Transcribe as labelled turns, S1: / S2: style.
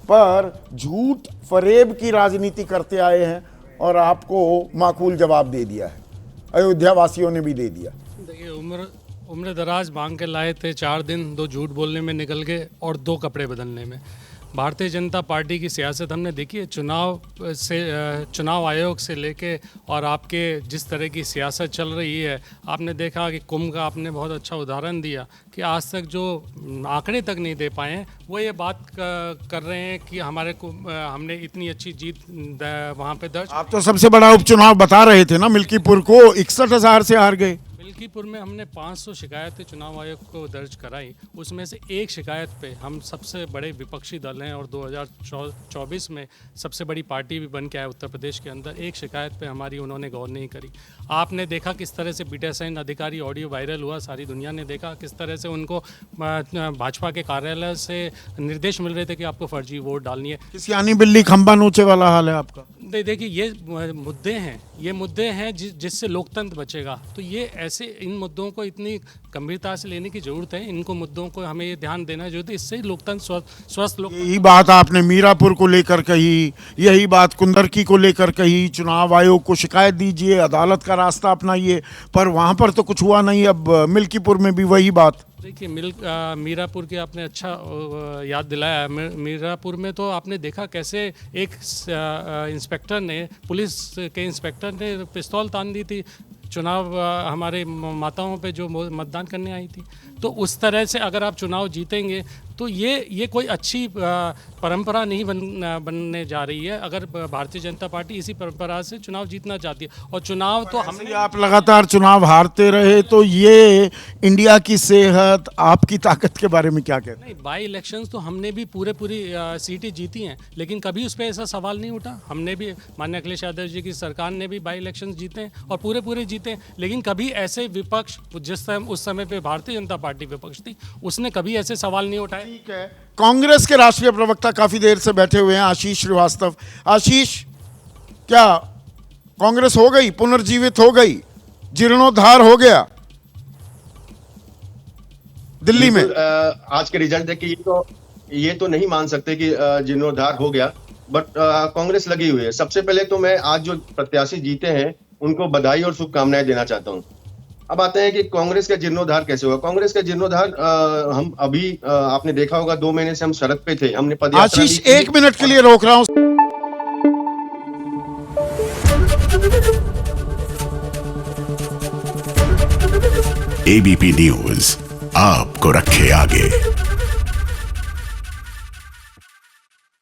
S1: पर झूठ फरेब की राजनीति करते आए हैं और आपको माकूल जवाब दे दिया है, अयोध्या वासियों ने भी दे दिया।
S2: देखिए, उम्र दराज मांग के लाए थे, 4 दिन 2 झूठ बोलने में निकल गए और 2 कपड़े बदलने में। भारतीय जनता पार्टी की सियासत हमने देखी है, चुनाव आयोग से लेके और आपके जिस तरह की सियासत चल रही है, आपने देखा कि कुंभ का आपने बहुत अच्छा उदाहरण दिया कि आज तक जो आंकड़े तक नहीं दे पाए हैं वो ये बात कर रहे हैं कि हमने इतनी अच्छी जीत वहाँ पे दर्ज।
S1: आप तो सबसे बड़ा उपचुनाव बता रहे थे ना, मिल्कीपुर को 61,000 से हार गए।
S2: मिल्कीपुर में हमने 500 शिकायतें चुनाव आयोग को दर्ज कराई, उसमें से एक शिकायत पे हम सबसे बड़े विपक्षी दल हैं और 2024 में सबसे बड़ी पार्टी भी बन के आए उत्तर प्रदेश के अंदर। एक शिकायत पे हमारी उन्होंने गौर नहीं करी। आपने देखा किस तरह से पीठासीन अधिकारी ऑडियो वायरल हुआ, सारी दुनिया ने देखा किस तरह से उनको भाजपा के कार्यालय से निर्देश मिल रहे थे कि आपको फर्जी वोट डालनी है।
S1: किसी आनी बिल्ली खंबा नोचे वाला हाल है आपका।
S2: देखिए, ये मुद्दे हैं जिससे लोकतंत्र बचेगा। तो ये ऐसे इन मुद्दों को इतनी गंभीरता से लेने की जरूरत है, इनको मुद्दों को हमें ये ध्यान देना जरूरत है, इससे ही लोकतंत्र स्वस्थ
S1: यही बात आपने मीरापुर को लेकर कही, यही बात कुंदरकी को लेकर कही, चुनाव आयोग को शिकायत दीजिए, अदालत का रास्ता अपनाइए, पर वहां पर तो कुछ हुआ नहीं। अब मिल्कीपुर में भी वही बात।
S2: देखिए, मीरापुर की आपने अच्छा याद दिलाया। मीरापुर में तो आपने देखा कैसे एक इंस्पेक्टर ने, पुलिस के इंस्पेक्टर ने पिस्तौल तान दी थी चुनाव हमारे माताओं पे जो मतदान करने आई थी। तो उस तरह से अगर आप चुनाव जीतेंगे तो ये कोई अच्छी परंपरा नहीं बनने जा रही है। अगर भारतीय जनता पार्टी इसी परंपरा से चुनाव जीतना चाहती है, और चुनाव तो हमने,
S1: आप लगातार चुनाव हारते रहे, तो ये इंडिया की सेहत, आपकी ताकत के बारे में क्या कहते हैं?
S2: नहीं, बाई इलेक्शंस तो हमने भी पूरी सीटें जीती हैं, लेकिन कभी उस पर ऐसा सवाल नहीं उठा। हमने भी, माननीय अखिलेश यादव जी की सरकार ने भी बाई इलेक्शंस जीते हैं और पूरे जीते हैं, लेकिन कभी ऐसे विपक्ष, जिस टाइम उस समय पे भारतीय जनता पार्टी विपक्ष थी, उसने कभी ऐसे सवाल नहीं उठाए।
S1: ठीक है, कांग्रेस के राष्ट्रीय प्रवक्ता काफी देर से बैठे हुए हैं, आशीष श्रीवास्तव। आशीष, क्या कांग्रेस हो गई, पुनर्जीवित हो गई, जीर्णोद्धार हो गया दिल्ली में?
S3: आज के रिजल्ट देख के ये तो नहीं मान सकते कि जीर्णोद्धार हो गया, बट कांग्रेस लगी हुई है। सबसे पहले तो मैं आज जो प्रत्याशी जीते हैं उनको बधाई और शुभकामनाएं देना चाहता हूं। अब आते हैं कि कांग्रेस का जीर्णोद्धार कैसे हुआ। कांग्रेस का जीर्णोद्धार हम अभी आपने देखा होगा 2 महीने से हम सड़क पे थे, हमने पदयात्रा।
S1: आशीष, 1 मिनट के लिए रोक रहा हूं।
S4: एबीपी न्यूज आपको रखे आगे।